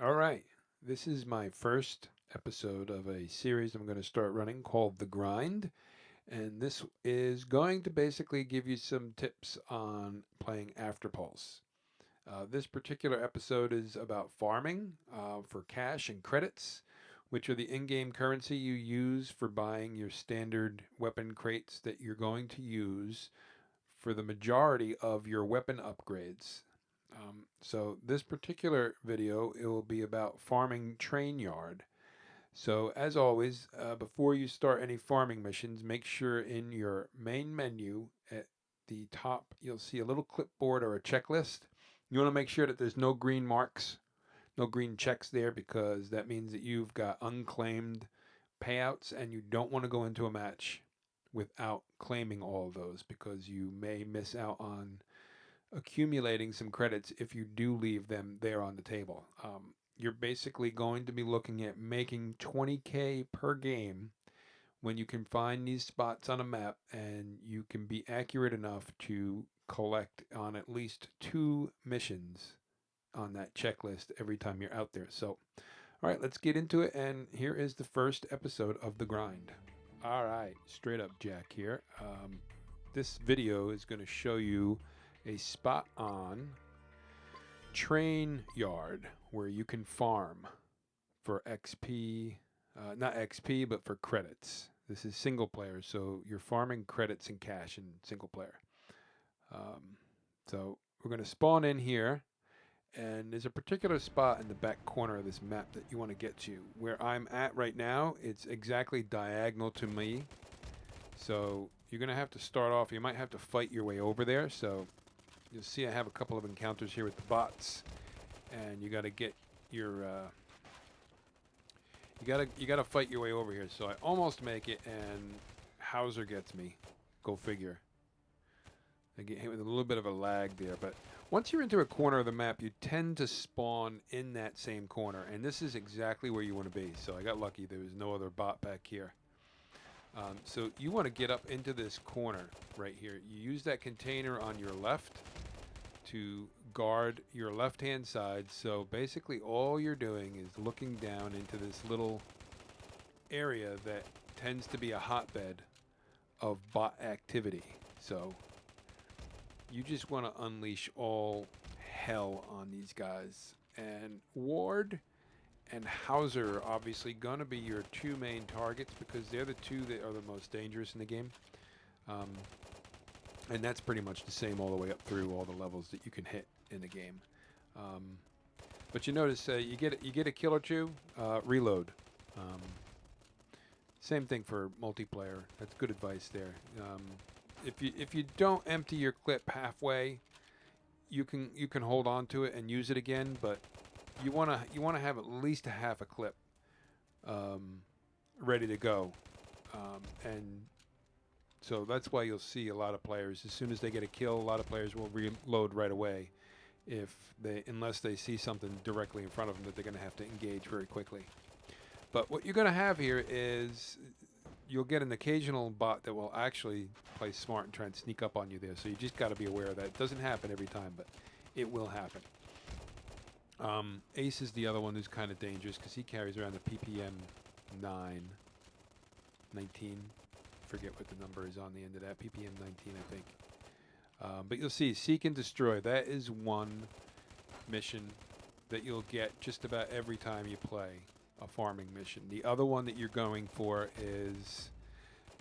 All right. This is my first episode of a series I'm going to start running called The Grind. And this is going to basically give you some tips on playing Afterpulse. This particular episode is about farming for cash and credits, which are the in game currency you use for buying your standard weapon crates that you're going to use for the majority of your weapon upgrades. So this particular video, it will be about farming TrainYard. So as always, before you start any farming missions, make sure in your main menu at the top, you'll see a little clipboard or a checklist. You want to make sure that there's no green marks, no green checks there, because that means that you've got unclaimed payouts and you don't want to go into a match without claiming all of those because you may miss out on accumulating some credits if you do leave them there on the table. You're basically going to be looking at making 20k per game when you can find these spots on a map and you can be accurate enough to collect on at least two missions on that checklist every time you're out there. So, all right, let's get into it. And here is the first episode of The Grind. All right, straight up Jack here. This video is going to show you a spot on TrainYard where you can farm for XP, not XP, but for credits. This is single player, so you're farming credits and cash in single player. Um, so we're going to spawn in here, and there's a particular spot in the back corner of this map that you want to get to. Where I'm at right now, it's exactly diagonal to me. So you're going to have to start off, you might have to fight your way over there. So you'll see I have a couple of encounters here with the bots, and you got to get your you gotta fight your way over here. So I almost make it, and Hauser gets me. Go figure. I get hit with a little bit of a lag there, but once you're into a corner of the map, you tend to spawn in that same corner, and this is exactly where you want to be. So I got lucky; there was no other bot back here. So you want to get up into this corner right here. You use that container on your left to guard your left hand side. So basically all you're doing is looking down into this little area that tends to be a hotbed of bot activity. So you just want to unleash all hell on these guys. And Ward and Hauser are obviously going to be your two main targets because they're the two that are the most dangerous in the game. Um, and that's pretty much the same all the way up through all the levels that you can hit in the game. Um, but you notice you get a kill or two, reload. Um, Same thing for multiplayer. That's good advice there. If you don't empty your clip halfway, you can hold on to it and use it again. But you wanna have at least a half a clip um, ready to go, and so that's why you'll see a lot of players as soon as they get a kill, a lot of players will reload right away if unless they see something directly in front of them that they're going to have to engage very quickly. But what you're going to have here is you'll get an occasional bot that will actually play smart and try and sneak up on you there. So you just got to be aware of that. It doesn't happen every time, but it will happen. Ace is the other one who's kind of dangerous because he carries around the PPM 19. Forget what the number is on the end of that. PPM 19, I think. But you'll see, Seek and Destroy. That is one mission that you'll get just about every time you play a farming mission. The other one that you're going for is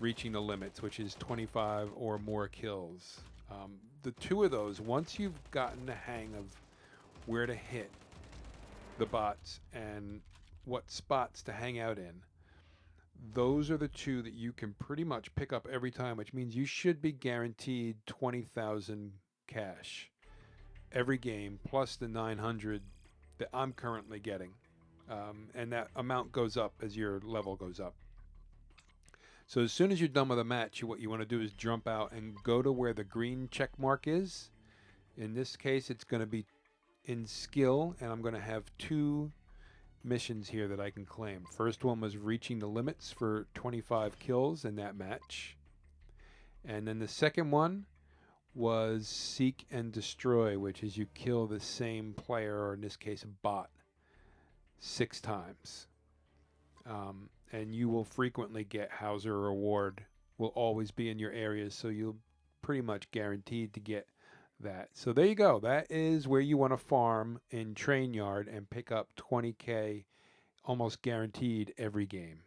Reaching the Limits, which is 25 or more kills. The two of those, once you've gotten the hang of where to hit the bots and what spots to hang out in, those are the two that you can pretty much pick up every time, which means you should be guaranteed 20,000 cash every game, plus the 900 that I'm currently getting. And that amount goes up as your level goes up. So as soon as you're done with a match, what you want to do is jump out and go to where the green check mark is. In this case, it's going to be in skill, and I'm going to have two missions here that I can claim. First one was Reaching the Limits for 25 kills in that match. And then the second one was Seek and Destroy, which is you kill the same player, or in this case, a bot, 6 times. And you will frequently get Hauser reward, will always be in your areas, so you'll pretty much guaranteed to get that. So there you go. That is where you want to farm in TrainYard and pick up 20K almost guaranteed every game.